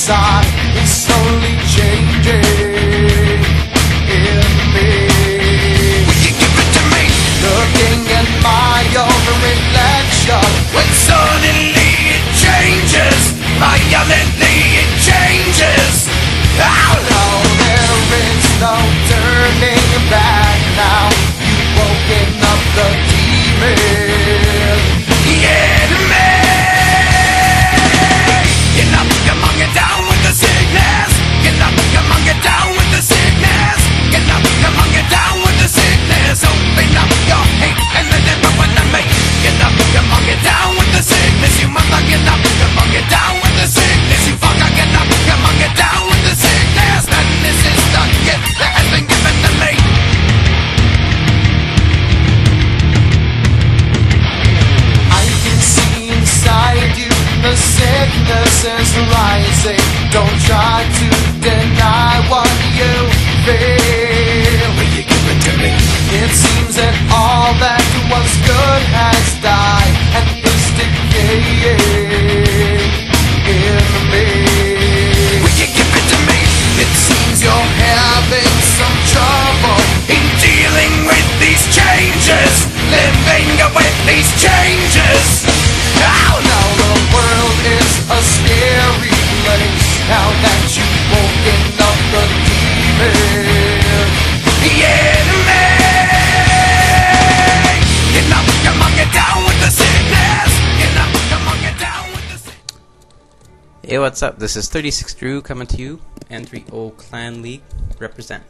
inside is slowly changing in me. Will you give it to me? Looking at my own reflection, when suddenly it changes, violently it changes. Oh no, there is no turning back now. You've woken up the demon in me. Get up, come on, get down with the sickness. Get up, come on, get down with the sickness. Get up, come on, get down with the sickness. Open up your hate and let it run to me. Get up, come on, get down with the sickness. You mother, get up, come on, get down with the sickness. You fucker, get up, come on, get down with the sickness. And this is the gift that has been given to me. I can see inside you, the sickness is rising. Don't try to deny what you feel. Will you give it to me? It seems that all that was good has died and is decaying in me. Will you give it to me? It seems you're having some trouble in dealing with these changes, living with these changes. Oh no, the world is a scary place now that you've woken up the demon in me. Get up, come on, get down with the sickness. Get up, come on, get down with the sickness. Hey, what's up? This is 36 Drew coming to you, N3O Clan League, represent.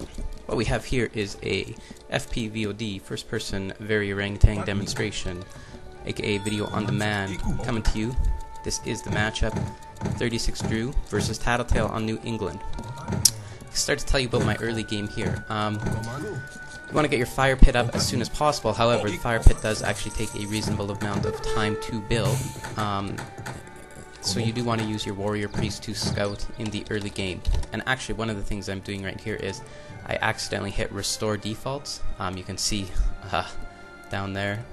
What we have here is a FPVOD, first person very orangutan demonstration, aka video on demand, coming to you. This is the matchup, 36 Drew versus TatlTael on New England. I'll start to tell you about my early game here. You want to get your fire pit up as soon as possible. However, the fire pit does actually take a reasonable amount of time to build. So you do want to use your warrior priest to scout in the early game. And actually, one of the things I'm doing right here is I accidentally hit restore defaults. You can see down there.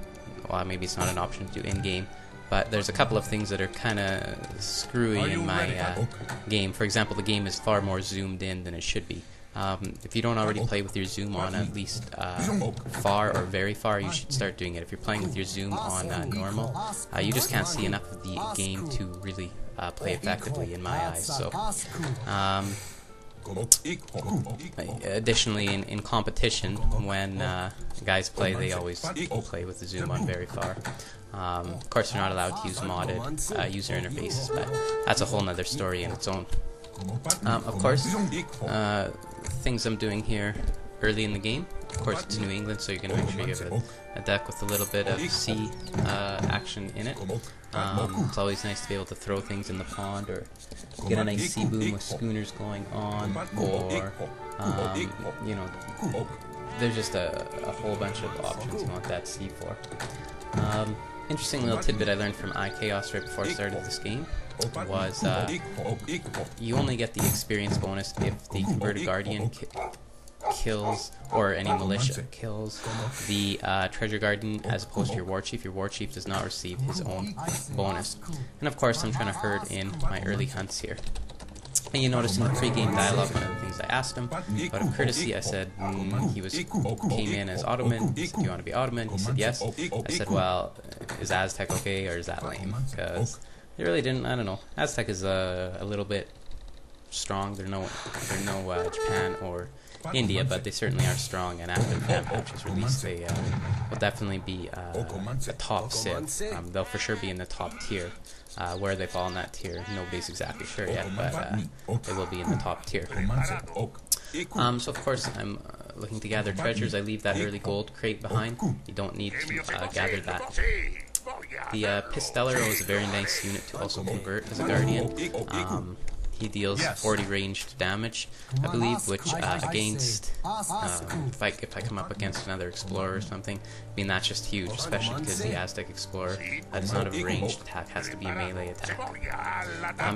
Well, maybe it's not an option to do in game, but there's a couple of things that are kind of screwy in my game. For example, the game is far more zoomed in than it should be. If you don't already play with your zoom on at least far or very far, you should start doing it. If you're playing with your zoom on normal, you just can't see enough of the game to really play effectively in my eyes. So, additionally, in competition, when guys play, they always play with the zoom on very far. Of course, you're not allowed to use modded user interfaces, but that's a whole nother story in its own. Of course, things I'm doing here early in the game, of course it's New England, so you're going to make sure you have a deck with a little bit of sea action in it. It's always nice to be able to throw things in the pond or get a nice sea boom with schooners going on, or you know, there's just a whole bunch of options you want that sea for. Interesting little tidbit I learned from iChaos right before I started this game was you only get the experience bonus if the converted guardian kills, or any militia kills, the treasure guardian as opposed to your war chief. Your war chief does not receive his own bonus. And of course I'm trying to herd in my early hunts here. And you notice in the pre-game dialogue, one of the things I asked him, out of courtesy, I said, came in as Ottoman. He said, do you want to be Ottoman? He said yes. I said, well, is Aztec okay, or is that lame? Because they really didn't, I don't know. Aztec is a little bit strong. They're no Japan or India, but they certainly are strong, and after the fan patch is released, they will definitely be a top Sith. They'll for sure be in the top tier. Where they fall in that tier, nobody's exactly sure yet, but they will be in the top tier. So of course I'm looking to gather treasures. I leave that early gold crate behind. You don't need to gather that. The Pistellero is a very nice unit to also convert as a guardian. He deals 40 ranged damage, I believe, which against, if I come up against another explorer or something, I mean, that's just huge, especially because the Aztec explorer does not have a ranged attack, has to be a melee attack.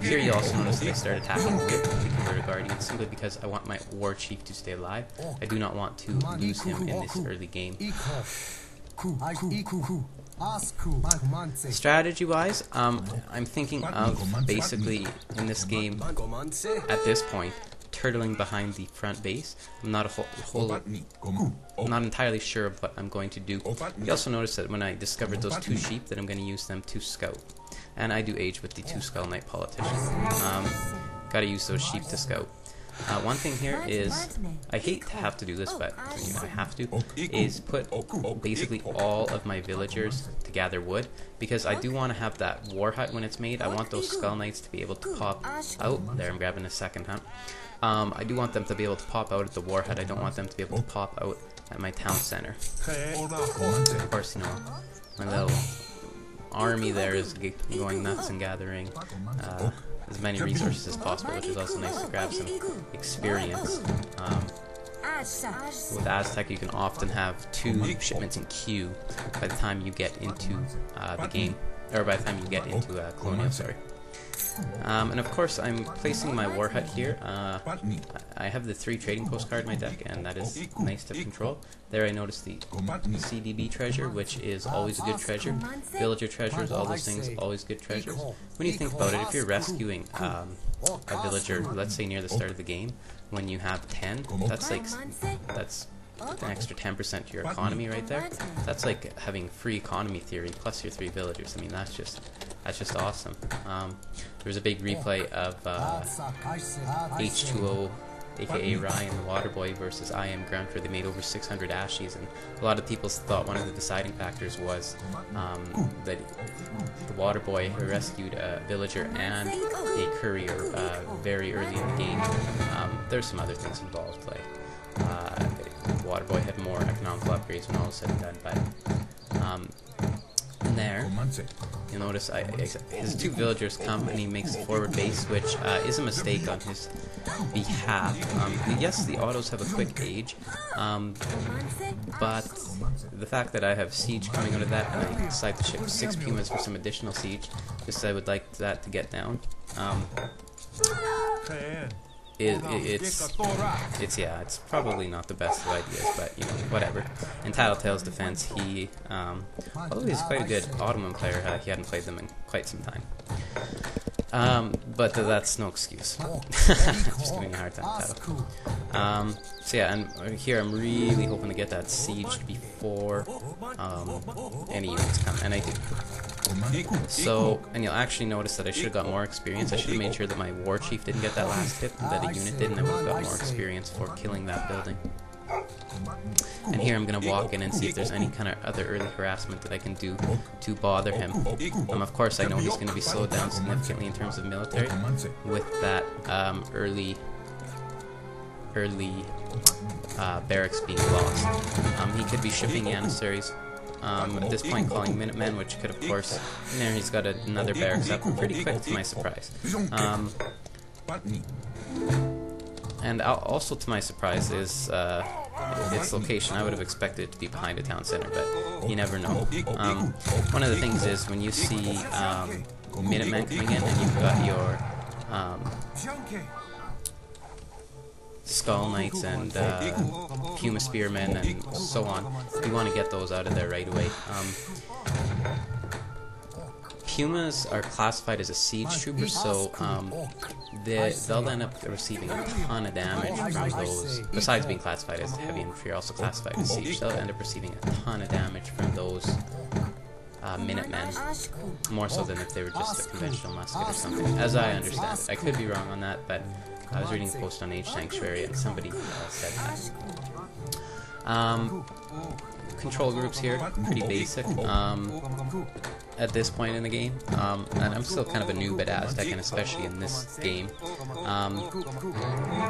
Here you also notice that I start attacking with the converted guardian simply because I want my war chief to stay alive. I do not want to lose him in this early game. Strategy-wise, I'm thinking of basically in this game at this point turtling behind the front base. I'm not not entirely sure of what I'm going to do. You also notice that when I discovered those 2 sheep, that I'm going to use them to scout, and I do age with the 2 Skull Knight politician. Got to use those sheep to scout. One thing here is, I hate to have to do this, but you know, I have to, is put basically all of my villagers to gather wood, because I do want to have that war hut when it's made. I want those Skull Knights to be able to pop out. There, I'm grabbing a second hunt. I do want them to be able to pop out at the war hut. I don't want them to be able to pop out at my town center. Of course, you know, my little army there is going nuts and gathering as many resources as possible, which is also nice to grab some experience. With Aztec, you can often have 2 shipments in queue by the time you get into the game, or by the time you get into Colonial, sorry. And of course, I'm placing my war hut here. I have the 3 trading post card in my deck, and that is nice to control. There I noticed the CDB treasure, which is always a good treasure. Villager treasures, all those things, always good treasures. When you think about it, if you're rescuing a villager, let's say near the start of the game, when you have 10, that's an extra 10% to your economy right there. That's like having free economy theory plus your 3 villagers. I mean, that's just awesome. There was a big replay of H2O, aka Ryan the Waterboy, versus I Am Grunt, where they made over 600 Ashies, and a lot of people thought one of the deciding factors was that the Waterboy rescued a villager and a courier very early in the game. There's some other things involved, like Waterboy had more economical upgrades when all was said and done, but in there, you'll notice his 2 villagers come and he makes a forward base, which is a mistake on his behalf. Yes, the autos have a quick age, but the fact that I have siege coming out of that, and I decide to ship 6 Pumas for some additional siege, just I would like that to get down. It's probably not the best of ideas, but you know, whatever. In TatlTael's defense, he, although he's quite a good Ottoman player, he hadn't played them in quite some time. But that's no excuse. Just giving me a hard time, Tattle. So yeah, and here I'm really hoping to get that sieged before any units come, and I do. So, and you'll actually notice that I should have got more experience. I should have made sure that my war chief didn't get that last hit, that a unit did, and I would have got more experience for killing that building. And here I'm going to walk in and see if there's any kind of other early harassment that I can do to bother him. Of course, I know he's going to be slowed down significantly in terms of military with that early barracks being lost. He could be shipping Janissaries. At this point, calling Minutemen, which could, of course, there he's got another barracks up pretty quick to my surprise. And also to my surprise is its location. I would have expected it to be behind a town center, but you never know. One of the things is when you see Minutemen coming in and you've got your Skull Knights and Puma Spearmen and so on, you want to get those out of there right away. Pumas are classified as a siege trooper, so they'll end up receiving a ton of damage from those. Besides being classified as heavy infantry, also classified as siege, they'll end up receiving a ton of damage from those Minutemen, more so than if they were just a conventional musket or something, as I understand it. I could be wrong on that, but I was reading a post on Age Sanctuary and somebody said that. Control groups here, pretty basic at this point in the game, and I'm still kind of a noob at Aztec, and especially in this game,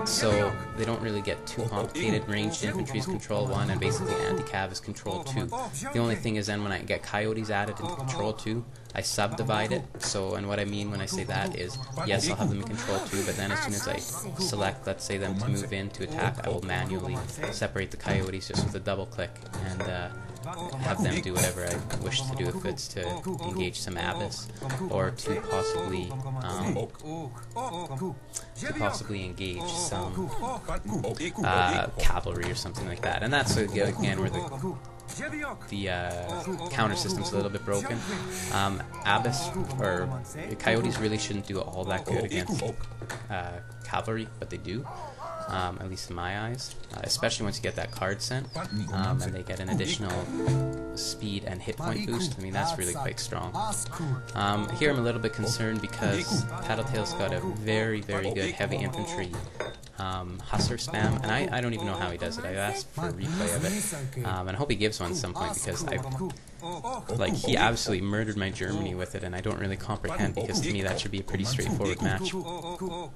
so they don't really get too complicated. Ranged infantry is control 1, and basically anti-cav is control 2. The only thing is then when I get coyotes added into control 2, I subdivide it. So, and what I mean when I say that is, yes, I'll have them in control 2, but then as soon as I select, let's say, them to move in to attack, I will manually separate the coyotes just with a double click and have them do whatever I wish to do, if it's to engage some abyss or to possibly engage some cavalry or something like that. And that's again where the counter system's a little bit broken. Abyss or Coyotes really shouldn't do all that good against cavalry, but they do. At least in my eyes, especially once you get that card sent, and they get an additional speed and hit point boost. I mean, that's really quite strong. Here I'm a little bit concerned because TatlTael's got a very, very good heavy infantry Hussar spam, and I don't even know how he does it. I've asked for a replay of it, and I hope he gives one at some point, because he absolutely murdered my Germany with it, and I don't really comprehend, because to me that should be a pretty straightforward match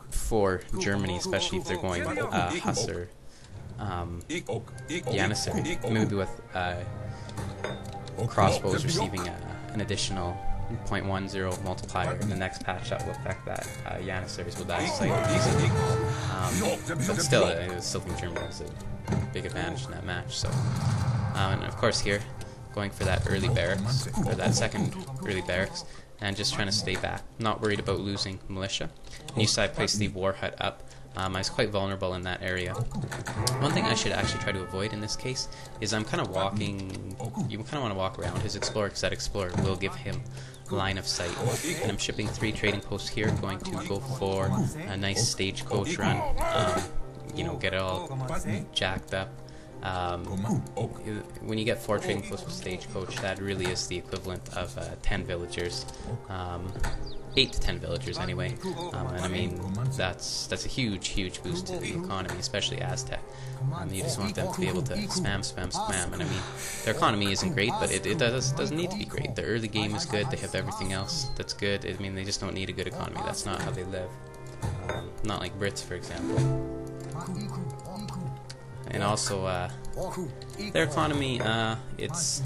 for Germany, especially if they're going Hussar Janissary, maybe with crossbows receiving an additional 0.10 multiplier in the next patch that will affect that. Janissaries will die slightly easily. But still, I still think Germany has a big advantage in that match. So, and of course here, going for that early barracks, or that second early barracks, and just trying to stay back, not worried about losing militia. And you saw I placed the war hut up. I was quite vulnerable in that area. One thing I should actually try to avoid in this case is I'm kind of walking, you kind of want to walk around his explorer, because that explorer will give him line of sight. And I'm shipping 3 trading posts here, going to go for a nice stagecoach run, you know, get it all jacked up. When you get 4 trading posts with stagecoach, that really is the equivalent of 10 villagers. 8 to 10 villagers anyway, and I mean that's a huge boost to the economy, especially Aztec. You just want them to be able to spam, and I mean their economy isn't great, but it doesn't need to be great. The early game is good, they have everything else that's good. I mean, they just don't need a good economy. That's not how they live. Not like Brits, for example. And also their economy, it's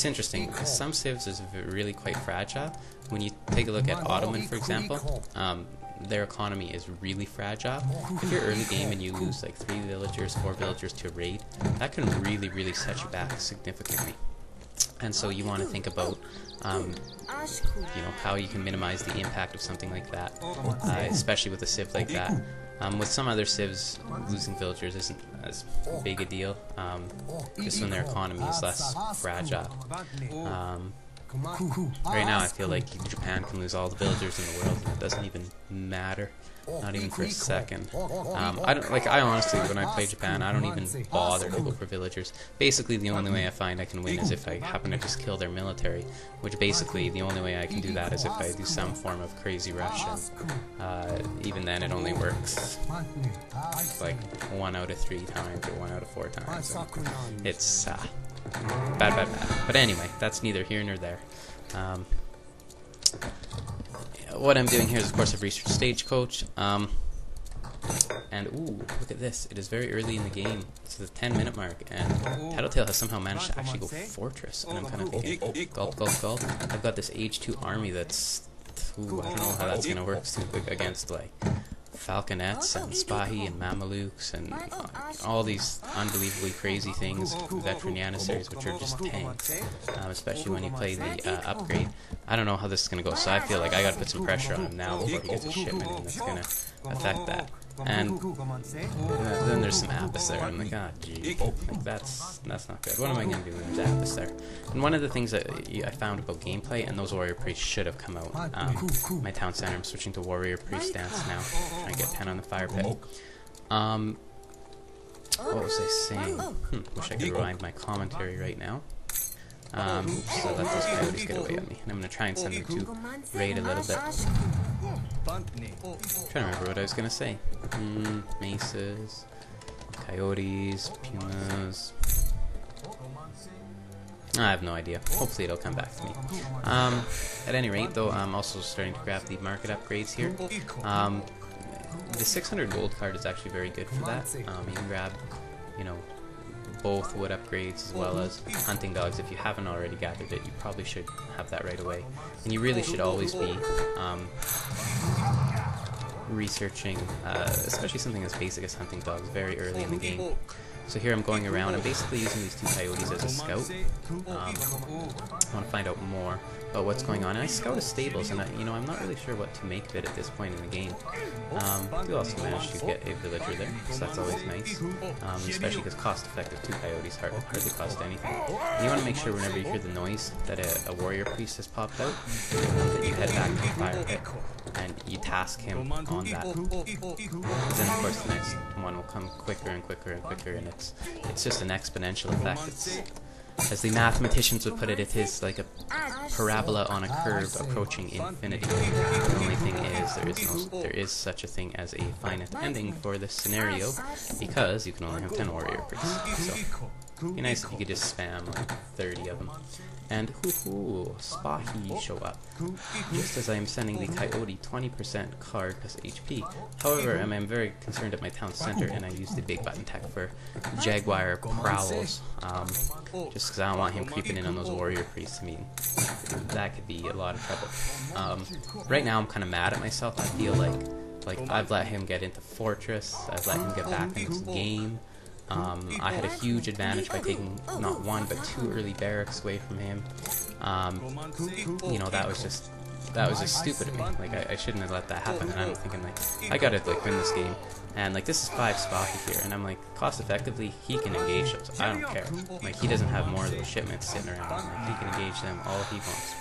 interesting. Some civs is really quite fragile. When you take a look at Ottoman, for example, their economy is really fragile. If you're early game and you lose like 3 villagers, 4 villagers to a raid, that can really set you back significantly. And so you want to think about, you know, how you can minimize the impact of something like that, especially with a civ like that. With some other civs, losing villagers isn't as big a deal, just when their economy is less fragile. Right now I feel like Japan can lose all the villagers in the world, and it doesn't even matter. Not even for a second. I honestly, when I play Japan, I don't even bother to go for villagers. Basically, the only way I find I can win is if I happen to just kill their military, which basically, the only way I can do that is if I do some form of crazy Russian. Even then, it only works like 1 out of 3 times, or 1 out of 4 times. It's bad. But anyway, that's neither here nor there. What I'm doing here is, of course, I've researched stagecoach, and ooh, look at this, it is very early in the game. It's the 10-minute mark, and TatlTael has somehow managed to actually go fortress, and I'm kind of thinking, gulp. I've got this age 2 army that's, ooh, I don't know how that's going to work against, like, falconets and spahi and mamelukes and all these unbelievably crazy things, veteran Janissaries, which are just tanks, especially when you play the upgrade. I don't know how this is going to go, so I feel like I got to put some pressure on him now before he gets a shipment, and that's going to affect that. And then there's some Abyss there, and I'm like, ah, gee, like, that's not good. What am I going to do when there's Abyss there? And one of the things that I found about gameplay, and those warrior priests should have come out. My town center, I'm switching to warrior priest stance now, trying to get 10 on the fire pit. What was I saying? Wish I could rewind my commentary right now. So let those coyotes get away at me. And I'm going to try and send them to raid a little bit. I'm trying to remember what I was going to say. Mesas, coyotes, pumas. I have no idea. Hopefully it'll come back to me. At any rate, though, I'm also starting to grab the market upgrades here. The 600 gold card is actually very good for that. You can grab, you know, both wood upgrades as well as hunting dogs. If you haven't already gathered it, you probably should have that right away. And you really should always be researching, especially something as basic as hunting dogs, very early in the game. So here I'm going around. I'm basically using these 2 coyotes as a scout. I want to find out more about what's going on. And I scout his stables, and I'm not really sure what to make of it at this point in the game. I do also manage to get a villager there, so that's always nice. Especially because cost-effective 2 coyotes hardly cost anything. And you want to make sure whenever you hear the noise that a warrior priest has popped out, that you head back to the fire pit and you task him on that. And then of course the next one will come quicker and quicker and quicker, and it's just an exponential effect. It's, as the mathematicians would put it, it is like a parabola on a curve approaching infinity. The only thing is there is such a thing as a finite ending for this scenario, because you can only have 10 warrior priests. So it'd be nice if you could just spam like 30 of them. And Spahi show up just as I am sending the coyote 20% card plus HP. However, I'm very concerned at my town center, and I use the big button tech for jaguar prowls, just because I don't want him creeping in on those warrior priests. I mean, that could be a lot of trouble. Right now I'm kind of mad at myself. I feel like I've let him get into fortress, I've let him get back in this game. I had a huge advantage by taking not 1 but 2 early barracks away from him. That was just stupid of me. Like I shouldn't have let that happen. And I'm thinking like I gotta win this game. And like this is 5 Spahi here, and I'm like, cost effectively he can engage those. I don't care. Like he doesn't have more of those shipments sitting around. Like, he can engage them all he wants.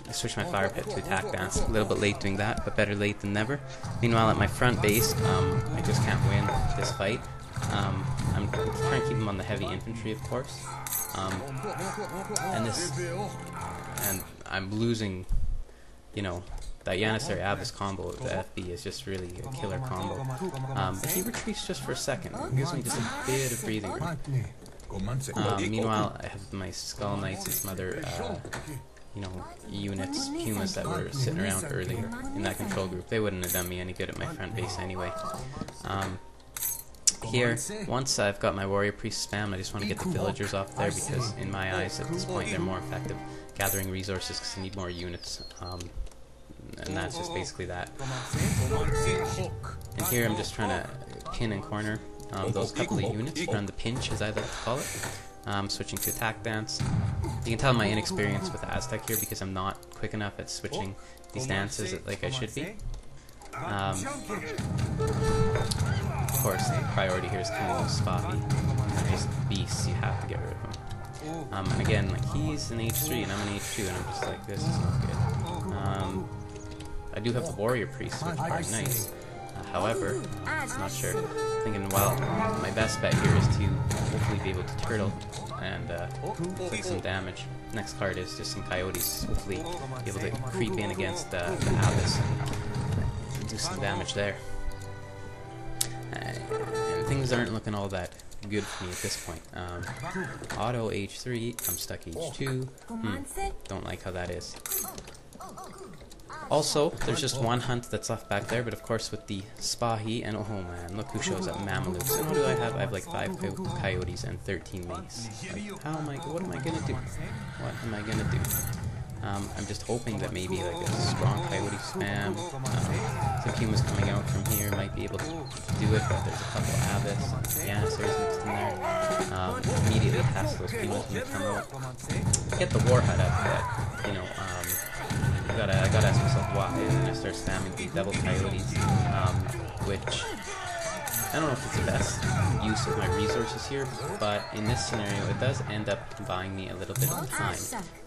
I switched my fire pit to attack dance. A little bit late doing that, but better late than never. Meanwhile, at my front base, I just can't win this fight. I'm trying to keep him on the heavy infantry, of course, and I'm losing, that Janissary Abbas combo with the FB is just really a killer combo, but he retreats just for a second. It gives me just a bit of breathing room. Meanwhile, I have my Skull Knights and some other units, Pumas that were sitting around earlier in that control group. They wouldn't have done me any good at my front base anyway. Here, once I've got my warrior priest spam, I just want to get the villagers off there, because in my eyes at this point they're more effective gathering resources because they need more units, and that's just basically that. And here I'm just trying to pin and corner those couple of units, run the pinch as I like to call it. Switching to attack dance. You can tell my inexperience with the Aztec here because I'm not quick enough at switching these dances like I should be. Of course, the priority here is killing those Spahi. These beasts, you have to get rid of them. And again, like he's an H3 and I'm an H2, and I'm just like, this is not good. I do have the warrior priest, which is very nice. However, I'm not sure. Thinking, well, my best bet here is to hopefully be able to turtle and click some damage. Next card is just some coyotes, hopefully be able to creep in against the Abbas and do some damage there. And things aren't looking all that good for me at this point. Auto H3, I'm stuck H2. Don't like how that is. Also, there's just 1 hunt that's left back there, but of course with the Spahi, and oh man, look who shows up, Mamelukes. And what do I have? I have like 5 coyotes and 13 mace. Like, what am I gonna do? What am I gonna do? I'm just hoping that maybe like a strong coyote spam, some Pumas coming out from here might be able to do it, but there's a couple of Abbas and Janissaries mixed in there. Immediately task those Pumas when they come out. Get the war hut up, but I gotta ask myself why, and then I start spamming the double coyotes, which I don't know if it's the best use of my resources here, but in this scenario it does end up buying me a little bit of time,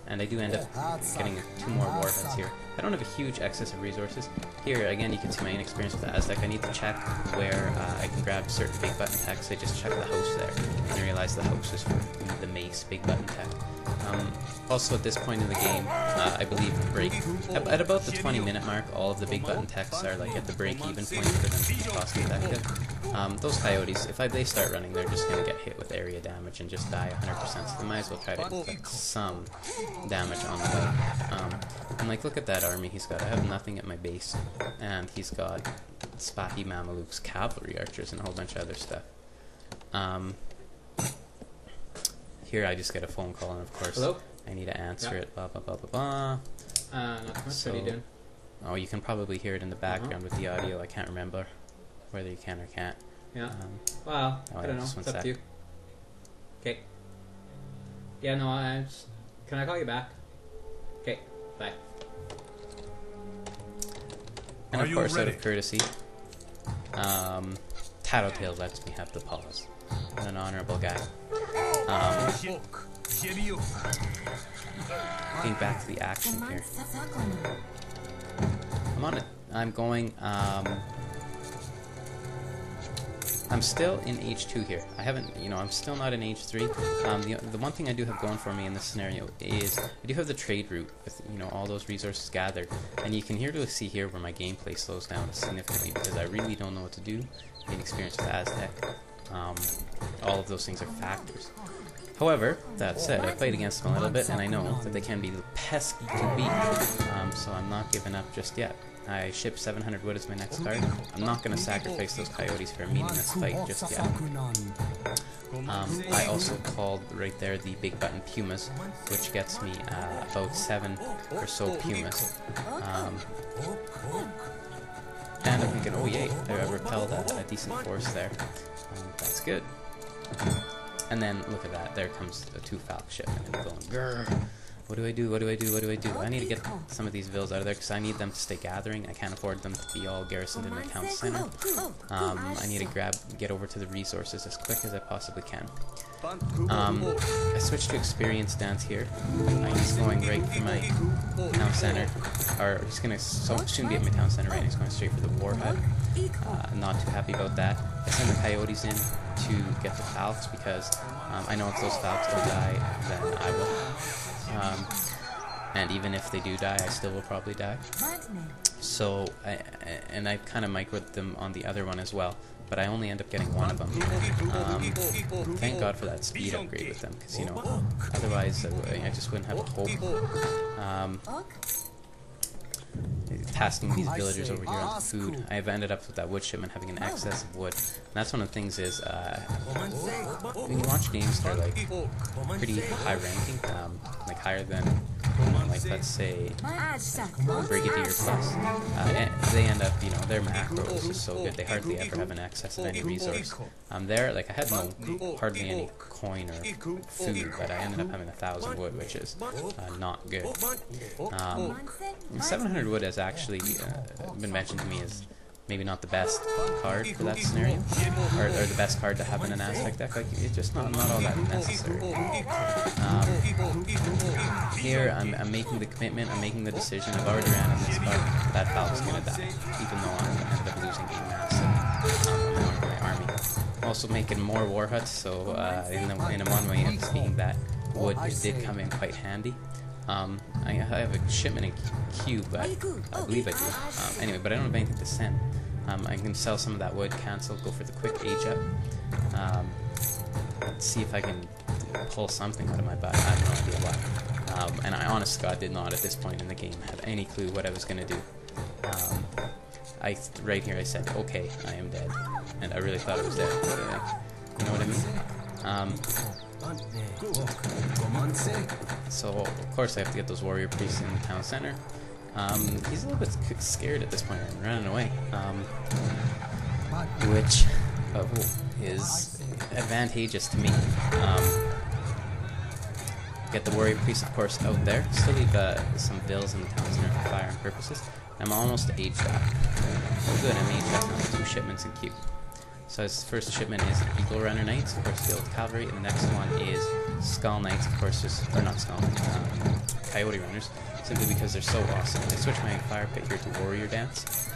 and I do end up getting 2 more warheads here. I don't have a huge excess of resources. Here, again, you can see my inexperience with the Aztec. I need to check where I can grab certain big button techs. I just check the house there, and I realize the house is for the mace big button tech. Also, at this point in the game, I believe at about the 20-minute mark, all of the big button techs are like at the break-even point for them to be cost effective. Those coyotes, if they start running, they're just going to get hit with area damage and just die 100%, so they might as well try to inflict some damage on the way. And like, look at that army he's got. I have nothing at my base, and he's got Spahi Mamelukes, cavalry archers, and a whole bunch of other stuff. Here I just get a phone call, and of course, hello? I need to answer it, blah blah blah blah blah. Not much. So, what are you doing? Oh, you can probably hear it in the background with the audio. I can't remember whether you can or can't. Yeah. Well, oh, I don't know. just one It's up sec. to you. Okay. Yeah, no, can I call you back? Okay, bye. And of course, out of courtesy, TatlTael lets me have the pause. I'm an honorable guy. Getting back to the action here. I'm on it. I'm going, I'm still in H2 here. I haven't, I'm still not in H3. The one thing I do have going for me in this scenario is I do have the trade route with, all those resources gathered. And you can see here where my gameplay slows down significantly because I really don't know what to do. Gain experience with Aztec. All of those things are factors. However, that said, I played against them a little bit, and I know that they can be pesky to beat, so I'm not giving up just yet. I ship 700 wood as my next card. I'm not going to sacrifice those coyotes for a meaningless fight just yet. I also called right there the big button pumas, which gets me about 7 or so pumas. And I'm thinking, oh yay, I repelled a decent force there. That's good. And then, look at that, there comes a 2-falc ship, and I'm going, grrr. What do I do? What do I do? What do I do? I need to get some of these vills out of there because I need them to stay gathering. I can't afford them to be all garrisoned in the town center. I need to get over to the resources as quick as I possibly can. I switched to experience dance here. He's going right for my town center, or he's going to soon be at my town center right now. He's going straight for the war hut. Not too happy about that. I send the coyotes in to get the falcons because I know if those falcons don't die, then I will. And even if they do die, I still will probably die. So, I kind of microed them on the other one as well, but I only end up getting one of them. Thank God for that speed upgrade with them, because, otherwise I just wouldn't have a hope. Tasking these villagers over here on food. I've ended up with that wood shipment having an excess of wood. And that's one of the things is, when you watch games that are like pretty high ranking, like higher than, like let's say, Brigadier Plus, they end up, their macro is just so good. They hardly ever have an excess of any resource. There, like I had hardly any coin or food, but I ended up having 1,000 wood, which is not good. 700 wood has actually been mentioned to me as maybe not the best card for that scenario, or the best card to have in an Aztec deck. Like, it's just not all that necessary. Here, I'm making the commitment, I'm making the decision. I've already ran on this card. That Falc's gonna die, even though I ended up losing a massive amount of my army. I'm also making more war huts, so in one way, I'm speaking that wood did come in quite handy. I have a shipment in queue, but I believe I do. Anyway, but I don't have anything to send. I can sell some of that wood, cancel, go for the quick age up. See if I can pull something out of my butt. I have no idea what. And I honest to God did not at this point in the game have any clue what I was going to do. Right here I said, okay, I am dead. And I really thought I was dead. You know what I mean? So, of course, I have to get those warrior priests in the town center. He's a little bit scared at this point and running away, which is advantageous to me. Get the warrior priest, of course, out there. Still leave some vills in the town center for firing purposes. I'm almost aged up. Oh, good, I'm aged up now. 2 shipments in queue. So his first shipment is Eagle Runner Knights, of course, Field Cavalry, and the next one is Skull Knights, of course, or not Skull Knights, Coyote Runners, simply because they're so awesome. I switch my fire pit here to Warrior Dance,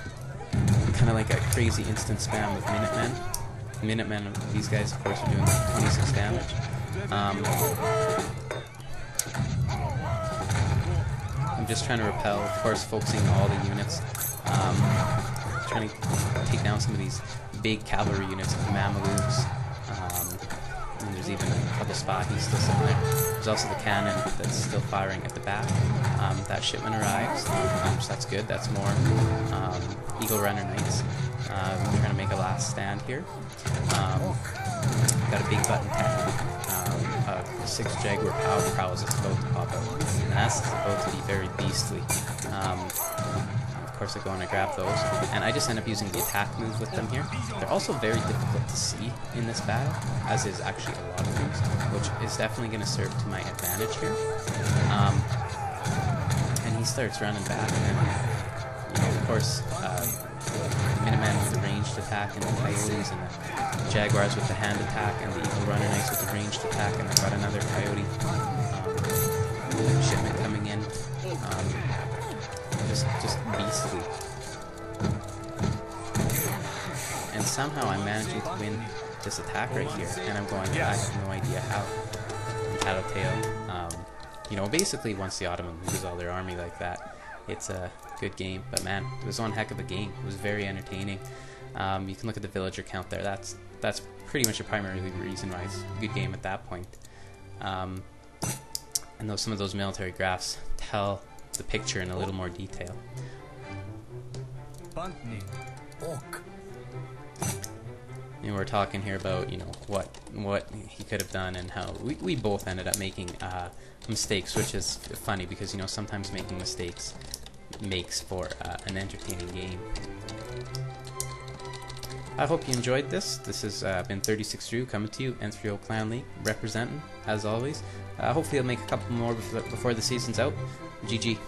kind of like a crazy instant spam with Minutemen. These guys, of course, are doing like 26 damage. I'm just trying to repel, of course, focusing on all the units, trying to take down some of these big cavalry units of Mamelukes, and there's even a couple Spahis still sitting there. There's also the cannon that's still firing at the back. That shipment arrives, so that's good. That's more Eagle Runner Knights. I'm trying to make a last stand here. Got a big button tech, 6 Jaguar Power Prowls that's about to pop out, and that's about to be very beastly. Of course I go and I grab those, and I just end up using the attack move with them here. They're also very difficult to see in this battle, as is actually a lot of moves, which is definitely going to serve to my advantage here. And he starts running back, and you know, of course, Minutemen with the ranged attack, and the Coyotes, and the Jaguars with the hand attack, and the Eagle Runner Knights with the ranged attack, and I got another Coyote shipment coming in. Just beastly. And somehow I'm managing to win this attack right here, and I'm going, I have no idea how. And TatlTael, you know, basically once the Ottoman loses all their army like that, it's a good game. But man, it was one heck of a game. It was very entertaining. You can look at the villager count there. That's pretty much the primary reason why it's a good game at that point. And some of those military graphs tell the picture in a little more detail. And we're talking here about, you know, what he could have done, and how we both ended up making mistakes, which is funny because, you know, sometimes making mistakes makes for an entertaining game. I hope you enjoyed this. This has been 36 Drew coming to you, N3O Clan League, representing as always. Hopefully I'll make a couple more before the season's out. GG.